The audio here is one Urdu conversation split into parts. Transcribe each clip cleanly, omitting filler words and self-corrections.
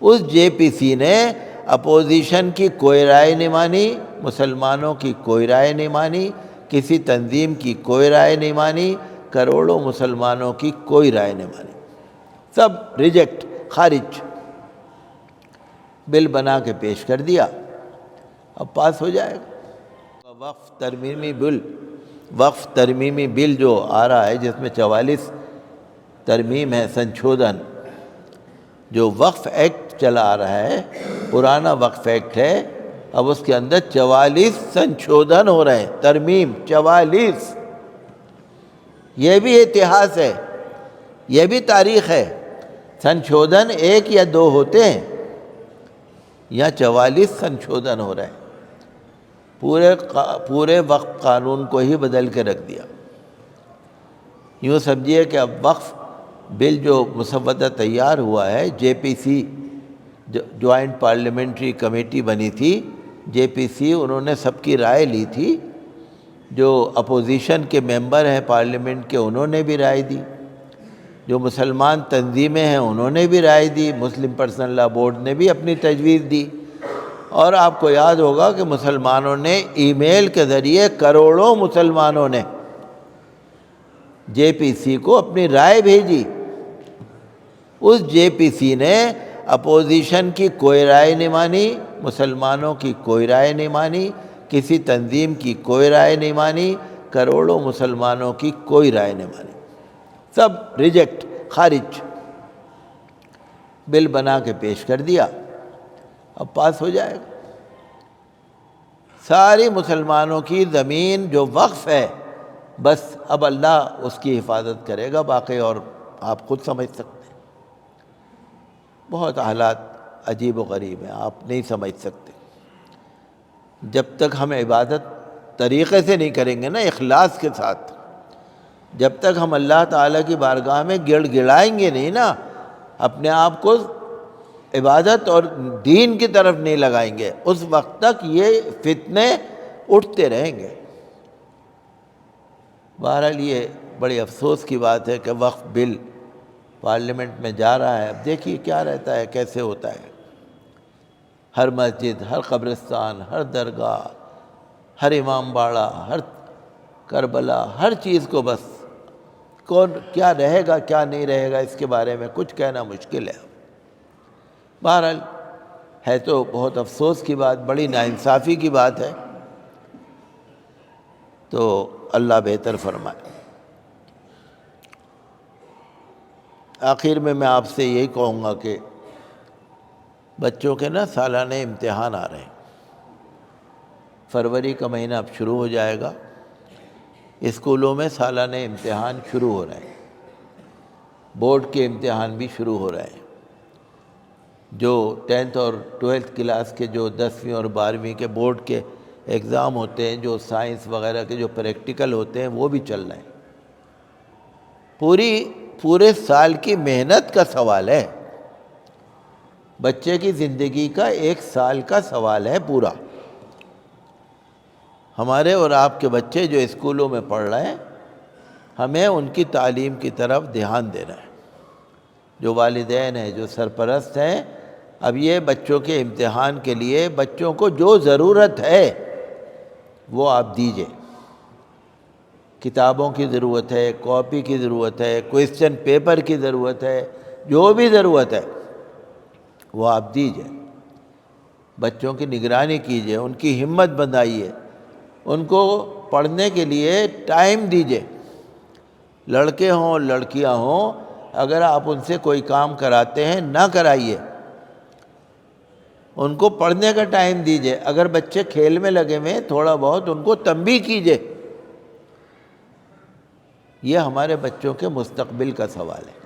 اس جے پی سی نے اپوزیشن کی کوئی رائے نہیں مانی، مسلمانوں کی کوئی رائے نہیں مانی، کسی تنظیم کی کوئی رائے نہیں مانی، کروڑوں مسلمانوں کی کوئی رائے نہیں مانی، سب ریجیکٹ، خارج۔ بل بنا کے پیش کر دیا، اب پاس ہو جائے گا۔ وقف ترمیمی بل جو آ رہا ہے، جس میں 44 ترمیم ہے، سنشودھن، جو وقف ایکٹ چلا آ رہا ہے، پرانا وقف ایکٹ ہے، اب اس کے اندر 44 سنشودھن ہو رہے ہیں، ترمیم 44۔ یہ بھی اتہاس ہے، یہ بھی تاریخ ہے۔ سنشودھن 1 یا 2 ہوتے ہیں، یا 44 سنشودھن ہو رہے ہیں، پورے وقف قانون کو ہی بدل کے رکھ دیا۔ یوں سمجھیے کہ اب وقف بل جو مسودہ تیار ہوا ہے، جے پی سی جوائنٹ پارلیمنٹری کمیٹی بنی تھی، جے پی سی، انہوں نے سب کی رائے لی تھی، جو اپوزیشن کے ممبر ہیں پارلیمنٹ کے انہوں نے بھی رائے دی، جو مسلمان تنظیمیں ہیں انہوں نے بھی رائے دی، مسلم پرسنل لا بورڈ نے بھی اپنی تجویز دی، اور آپ کو یاد ہوگا کہ مسلمانوں نے ای میل کے ذریعے، کروڑوں مسلمانوں نے جے پی سی کو اپنی رائے بھیجی۔ اس جے پی سی نے اپوزیشن کی کوئی رائے نہیں مانی، مسلمانوں کی کوئی رائے نہیں مانی، کسی تنظیم کی کوئی رائے نہیں مانی، کروڑوں مسلمانوں کی کوئی رائے نہیں مانی، سب ریجیکٹ، خارج۔ بل بنا کے پیش کر دیا، اب پاس ہو جائے گا۔ ساری مسلمانوں کی زمین جو وقف ہے، بس اب اللہ اس کی حفاظت کرے گا، باقی اور آپ خود سمجھ سکتے ہیں۔ بہت حالات عجیب و غریب ہیں، آپ نہیں سمجھ سکتے۔ جب تک ہم عبادت طریقے سے نہیں کریں گے نا، اخلاص کے ساتھ، جب تک ہم اللہ تعالیٰ کی بارگاہ میں گڑ گڑائیں گے نہیں نا، اپنے آپ کو عبادت اور دین کی طرف نہیں لگائیں گے، اس وقت تک یہ فتنے اٹھتے رہیں گے۔ بہرحال یہ بڑی افسوس کی بات ہے کہ وقف بل پارلیمنٹ میں جا رہا ہے، اب دیکھیے کیا رہتا ہے، کیسے ہوتا ہے۔ ہر مسجد، ہر قبرستان، ہر درگاہ، ہر امام باڑہ، ہر کربلا، ہر چیز کو بس کون کیا رہے گا کیا نہیں رہے گا، اس کے بارے میں کچھ کہنا مشکل ہے۔ بہرحال ہے تو بہت افسوس کی بات، بڑی ناانصافی کی بات ہے، تو اللہ بہتر فرمائے۔ آخر میں آپ سے یہی کہوں گا کہ بچوں کے نا سالانہ امتحان آ رہے ہیں، فروری کا مہینہ اب شروع ہو جائے گا، اسکولوں میں سالانہ امتحان شروع ہو رہے ہیں، بورڈ کے امتحان بھی شروع ہو رہے ہیں۔ جو 10th اور 12th کلاس کے، جو 10ویں اور 12ویں کے بورڈ کے ایگزام ہوتے ہیں، جو سائنس وغیرہ کے جو پریکٹیکل ہوتے ہیں، وہ بھی چل رہے ہیں۔ پورے سال کی محنت کا سوال ہے، بچے کی زندگی کا 1 سال کا سوال ہے پورا۔ ہمارے اور آپ کے بچے جو اسکولوں میں پڑھ رہے ہیں، ہمیں ان کی تعلیم کی طرف دھیان دینا ہے۔ جو والدین ہیں، جو سرپرست ہیں، اب یہ بچوں کے امتحان کے لیے بچوں کو جو ضرورت ہے وہ آپ دیجئے۔ کتابوں کی ضرورت ہے، کاپی کی ضرورت ہے، کوئسچن پیپر کی ضرورت ہے، جو بھی ضرورت ہے وہ آپ دیجئے۔ بچوں کی نگرانی کیجئے، ان کی ہمت بندھائیے، ان کو پڑھنے کے لیے ٹائم دیجئے۔ لڑکے ہوں لڑکیاں ہوں، اگر آپ ان سے کوئی کام کراتے ہیں نہ کرائیے، ان کو پڑھنے کا ٹائم دیجئے۔ اگر بچے کھیل میں لگے ہوئے ہیں، تھوڑا بہت ان کو تنبیہ کیجئے۔ یہ ہمارے بچوں کے مستقبل کا سوال ہے۔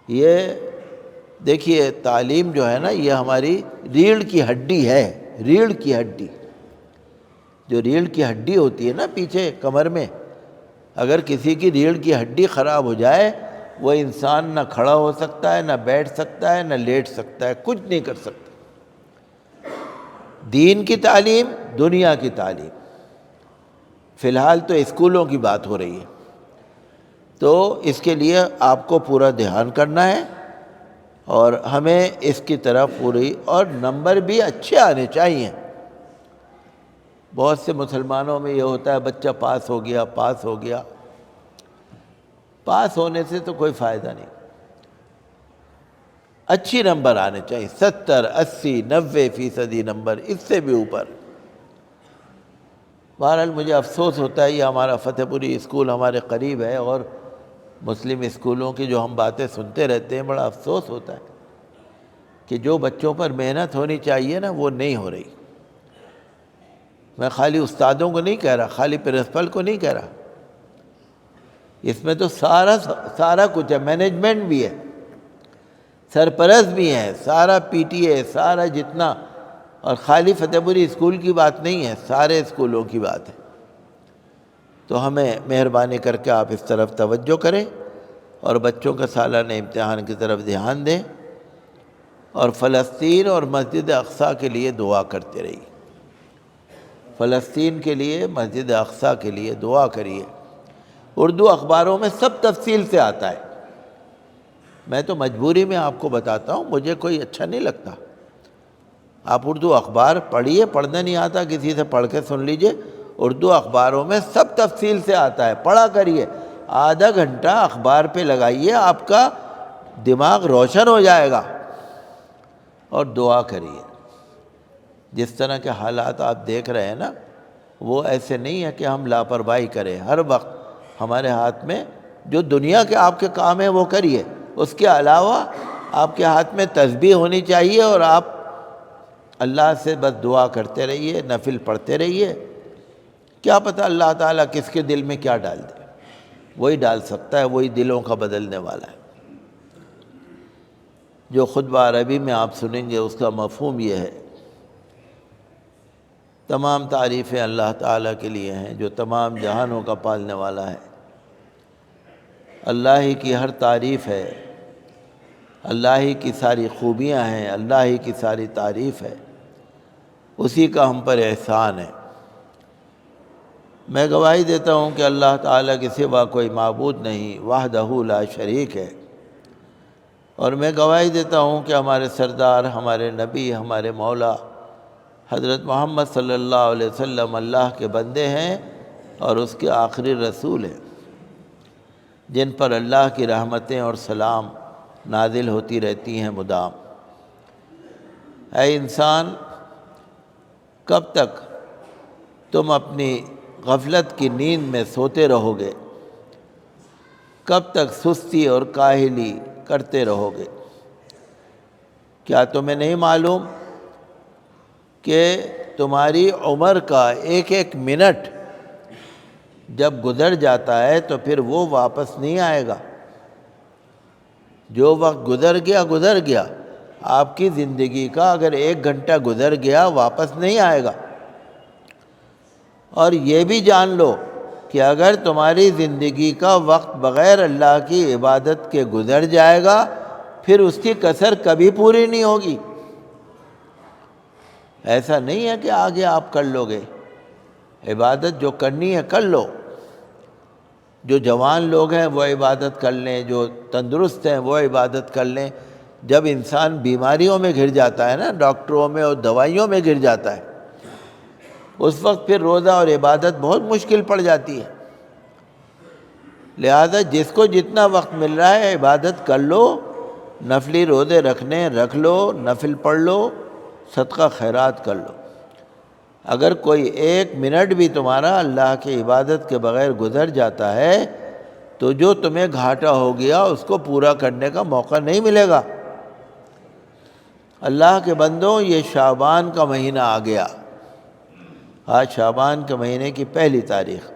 یہ دیکھیے، تعلیم جو ہے نا، یہ ہماری ریڑھ کی ہڈی ہے، ریڑھ کی ہڈی۔ جو ریڑھ کی ہڈی ہوتی ہے نا پیچھے کمر میں، اگر کسی کی ریڑھ کی ہڈی خراب ہو جائے، وہ انسان نہ کھڑا ہو سکتا ہے، نہ بیٹھ سکتا ہے، نہ لیٹ سکتا ہے، کچھ نہیں کر سکتا۔ دین کی تعلیم، دنیا کی تعلیم، فی الحال تو اسکولوں کی بات ہو رہی ہے، تو اس کے لیے آپ کو پورا دھیان کرنا ہے، اور ہمیں اس کی طرف پوری، اور نمبر بھی اچھے آنے چاہیے۔ بہت سے مسلمانوں میں یہ ہوتا ہے بچہ پاس ہو گیا، پاس ہو گیا۔ پاس ہونے سے تو کوئی فائدہ نہیں، اچھی نمبر آنے چاہیے، 70، 80، 90% نمبر، اس سے بھی اوپر۔ بہرحال مجھے افسوس ہوتا ہے، یہ ہمارا فتح پوری اسکول ہمارے قریب ہے، اور مسلم اسکولوں کی جو ہم باتیں سنتے رہتے ہیں، بڑا افسوس ہوتا ہے کہ جو بچوں پر محنت ہونی چاہیے نا، وہ نہیں ہو رہی۔ میں خالی استادوں کو نہیں کہہ رہا، خالی پرنسپل کو نہیں کہہ رہا، اس میں تو سارا کچھ ہے، مینجمنٹ بھی ہے، سرپرست بھی ہے، سارا پی ٹی اے، سارا جتنا، اور خالی فتح پوری اسکول کی بات نہیں ہے، سارے اسکولوں کی بات ہے۔ تو ہمیں مہربانی کر کے آپ اس طرف توجہ کریں، اور بچوں کا سالانہ امتحان کی طرف دھیان دیں، اور فلسطین اور مسجد اقصیٰ کے لیے دعا کرتے رہیے۔ فلسطین کے لیے، مسجد اقصیٰ کے لیے دعا کریے۔ اردو اخباروں میں سب تفصیل سے آتا ہے، میں تو مجبوری میں آپ کو بتاتا ہوں، مجھے کوئی اچھا نہیں لگتا۔ آپ اردو اخبار پڑھیے، پڑھنا نہیں آتا کسی سے پڑھ کے سن لیجئے، اردو اخباروں میں سب تفصیل سے آتا ہے، پڑھا کریے، آدھا گھنٹہ اخبار پہ لگائیے، آپ کا دماغ روشن ہو جائے گا، اور دعا کریے۔ جس طرح کے حالات آپ دیکھ رہے ہیں نا، وہ ایسے نہیں ہے کہ ہم لاپرواہی کریں، ہر وقت ہمارے ہاتھ میں جو دنیا کے آپ کے کام ہیں وہ کریے، اس کے علاوہ آپ کے ہاتھ میں تسبیح ہونی چاہیے، اور آپ اللہ سے بس دعا کرتے رہیے، نفل پڑھتے رہیے۔ کیا پتہ اللہ تعالیٰ کس کے دل میں کیا ڈال دے، وہی ڈال سکتا ہے، وہی دلوں کا بدلنے والا ہے۔ جو خطبہ عربی میں آپ سنیں گے اس کا مفہوم یہ ہے، تمام تعریفیں اللہ تعالیٰ کے لیے ہیں جو تمام جہانوں کا پالنے والا ہے۔ اللہ ہی کی ہر تعریف ہے، اللہ ہی کی ساری خوبیاں ہیں، اللہ ہی کی ساری تعریف ہے، اسی کا ہم پر احسان ہے۔ میں گواہی دیتا ہوں کہ اللہ تعالیٰ کے سوا کوئی معبود نہیں، وحدہ لا شریک ہے، اور میں گواہی دیتا ہوں کہ ہمارے سردار، ہمارے نبی، ہمارے مولا حضرت محمد صلی اللہ علیہ وسلم اللہ کے بندے ہیں اور اس کے آخری رسول ہیں، جن پر اللہ کی رحمتیں اور سلام نازل ہوتی رہتی ہیں مدام۔ اے انسان، کب تک تم اپنی غفلت کی نیند میں سوتے رہو گے؟ کب تک سستی اور کاہلی کرتے رہو گے؟ کیا تمہیں نہیں معلوم کہ تمہاری عمر کا ایک ایک منٹ جب گزر جاتا ہے تو پھر وہ واپس نہیں آئے گا؟ جو وقت گزر گیا گزر گیا، آپ کی زندگی کا اگر 1 گھنٹہ گزر گیا واپس نہیں آئے گا۔ اور یہ بھی جان لو کہ اگر تمہاری زندگی کا وقت بغیر اللہ کی عبادت کے گزر جائے گا، پھر اس کی کسر کبھی پوری نہیں ہوگی۔ ایسا نہیں ہے کہ آگے آپ کر لو گے، عبادت جو کرنی ہے کر لو۔ جو جوان لوگ ہیں وہ عبادت کر لیں، جو تندرست ہیں وہ عبادت کر لیں۔ جب انسان بیماریوں میں گھر جاتا ہے نا، ڈاکٹروں میں اور دوائیوں میں گھر جاتا ہے، اس وقت پھر روزہ اور عبادت بہت مشکل پڑ جاتی ہے۔ لہذا جس کو جتنا وقت مل رہا ہے عبادت کر لو، نفلی روزے رکھنے رکھ لو، نفل پڑھ لو، صدقہ خیرات کر لو۔ اگر کوئی 1 منٹ بھی تمہارا اللہ کی عبادت کے بغیر گزر جاتا ہے تو جو تمہیں گھاٹا ہو گیا اس کو پورا کرنے کا موقع نہیں ملے گا۔ اللہ کے بندوں، یہ شعبان کا مہینہ آ گیا، آج شعبان کے مہینے کی 1 تاریخ،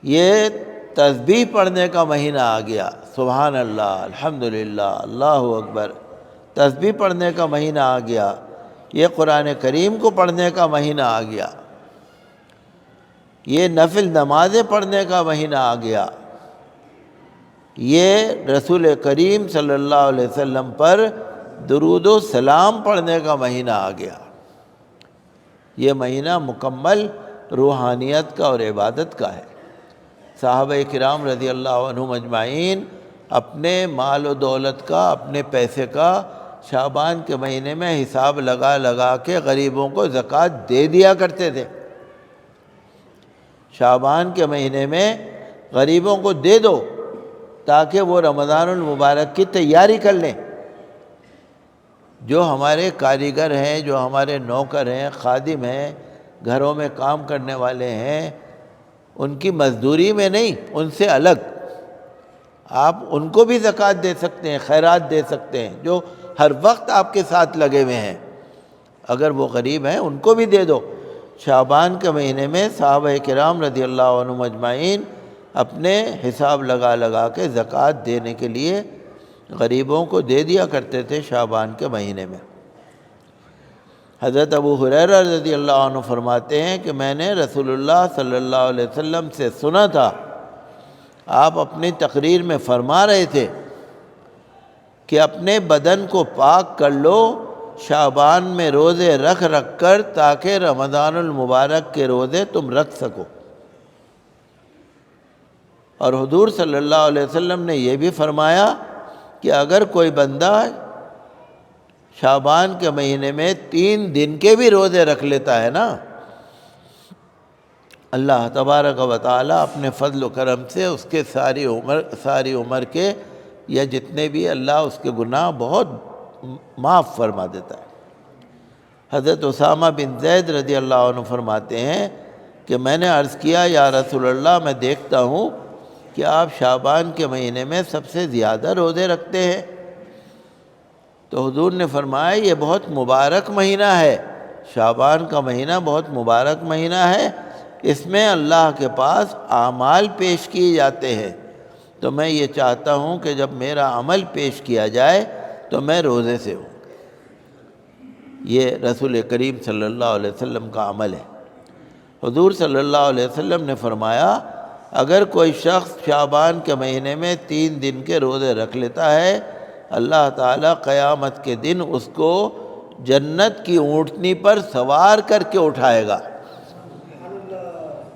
یہ تسبیح پڑھنے کا مہینہ آ گیا۔ سبحان اللہ، الحمدللہ، اللہ اکبر، تسبیح پڑھنے کا مہینہ آ گیا، یہ قرآن کریم کو پڑھنے کا مہینہ آ گیا، یہ نفل نمازیں پڑھنے کا مہینہ آ گیا، یہ رسول کریم صلی اللہ علیہ وسلم پر درود و سلام پڑھنے کا مہینہ آ گیا۔ یہ مہینہ مکمل روحانیت کا اور عبادت کا ہے۔ صحابہ کرام رضی اللہ عنہم اجمعین اپنے مال و دولت کا، اپنے پیسے کا شعبان کے مہینے میں حساب لگا لگا کے غریبوں کو زکوٰۃ دے دیا کرتے تھے۔ شعبان کے مہینے میں غریبوں کو دے دو تاکہ وہ رمضان المبارک کی تیاری کر لیں۔ جو ہمارے کاریگر ہیں، جو ہمارے نوکر ہیں، خادم ہیں، گھروں میں کام کرنے والے ہیں، ان کی مزدوری میں نہیں، ان سے الگ آپ ان کو بھی زکوٰۃ دے سکتے ہیں، خیرات دے سکتے ہیں، جو ہر وقت آپ کے ساتھ لگے ہوئے ہیں۔ اگر وہ غریب ہیں ان کو بھی دے دو۔ شعبان کے مہینے میں صحابہ کرام رضی اللہ عنہم اجمعین اپنے حساب لگا لگا کے زکوٰۃ دینے کے لیے غریبوں کو دے دیا کرتے تھے شعبان کے مہینے میں۔ حضرت ابو ہریرہ رضی اللہ عنہ فرماتے ہیں کہ میں نے رسول اللہ صلی اللہ علیہ وسلم سے سنا تھا، آپ اپنی تقریر میں فرما رہے تھے کہ اپنے بدن کو پاک کر لو شعبان میں روزے رکھ رکھ کر، تاکہ رمضان المبارک کے روزے تم رکھ سکو۔ اور حضور صلی اللہ علیہ وسلم نے یہ بھی فرمایا کہ اگر کوئی بندہ شعبان کے مہینے میں 3 دن کے بھی روزے رکھ لیتا ہے نا، اللہ تبارک و تعالیٰ اپنے فضل و کرم سے اس کے ساری عمر کے یا جتنے بھی اللہ اس کے گناہ بہت معاف فرما دیتا ہے۔ حضرت اسامہ بن زید رضی اللہ عنہ فرماتے ہیں کہ میں نے عرض کیا یا رسول اللہ، میں دیکھتا ہوں کہ آپ شعبان کے مہینے میں سب سے زیادہ روزے رکھتے ہیں۔ تو حضور نے فرمایا یہ بہت مبارک مہینہ ہے، شعبان کا مہینہ بہت مبارک مہینہ ہے، اس میں اللہ کے پاس اعمال پیش کیے جاتے ہیں، تو میں یہ چاہتا ہوں کہ جب میرا عمل پیش کیا جائے تو میں روزے سے ہوں۔ یہ رسول کریم صلی اللہ علیہ وسلم کا عمل ہے۔ حضور صلی اللہ علیہ وسلم نے فرمایا اگر کوئی شخص شعبان کے مہینے میں 3 دن کے روزے رکھ لیتا ہے، اللہ تعالیٰ قیامت کے دن اس کو جنت کی اونٹنی پر سوار کر کے اٹھائے گا۔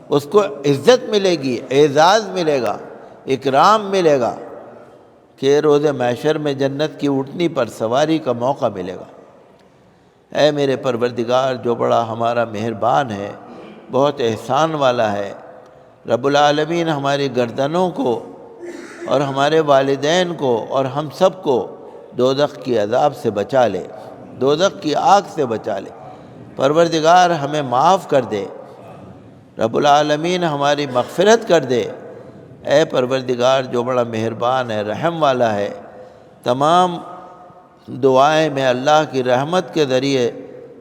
اس کو عزت ملے گی، اعزاز ملے گا، اکرام ملے گا کہ روز محشر میں جنت کی اونٹنی پر سواری کا موقع ملے گا۔ اے میرے پروردگار جو بڑا ہمارا مہربان ہے، بہت احسان والا ہے، رب العالمین ہماری گردنوں کو اور ہمارے والدین کو اور ہم سب کو دوزخ کی عذاب سے بچا لے، دوزخ کی آگ سے بچا لے۔ پروردگار ہمیں معاف کر دے، رب العالمین ہماری مغفرت کر دے۔ اے پروردگار جو بڑا مہربان ہے، رحم والا ہے، تمام دعائیں میں اللہ کی رحمت کے ذریعے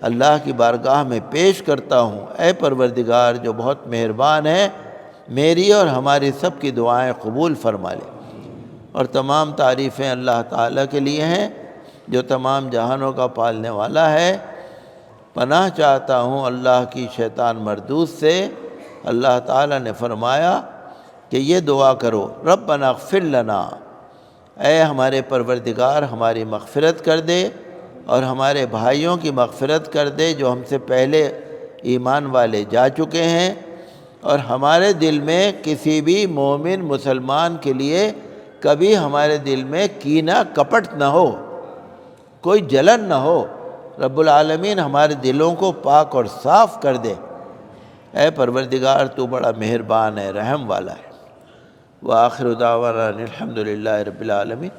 اللہ کی بارگاہ میں پیش کرتا ہوں۔ اے پروردگار جو بہت مہربان ہے، میری اور ہماری سب کی دعائیں قبول فرما لے۔ اور تمام تعریفیں اللہ تعالیٰ کے لیے ہیں جو تمام جہانوں کا پالنے والا ہے۔ پناہ چاہتا ہوں اللہ کی شیطان مردود سے۔ اللہ تعالیٰ نے فرمایا کہ یہ دعا کرو، ربنا اغفر لنا، اے ہمارے پروردگار ہماری مغفرت کر دے اور ہمارے بھائیوں کی مغفرت کر دے جو ہم سے پہلے ایمان والے جا چکے ہیں، اور ہمارے دل میں کسی بھی مومن مسلمان کے لیے کبھی ہمارے دل میں کینہ کپٹ نہ ہو، کوئی جلن نہ ہو۔ رب العالمین ہمارے دلوں کو پاک اور صاف کر دے۔ اے پروردگار تو بڑا مہربان ہے، رحم والا ہے۔ وآخر دعوانا الحمد للہ رب العالمین۔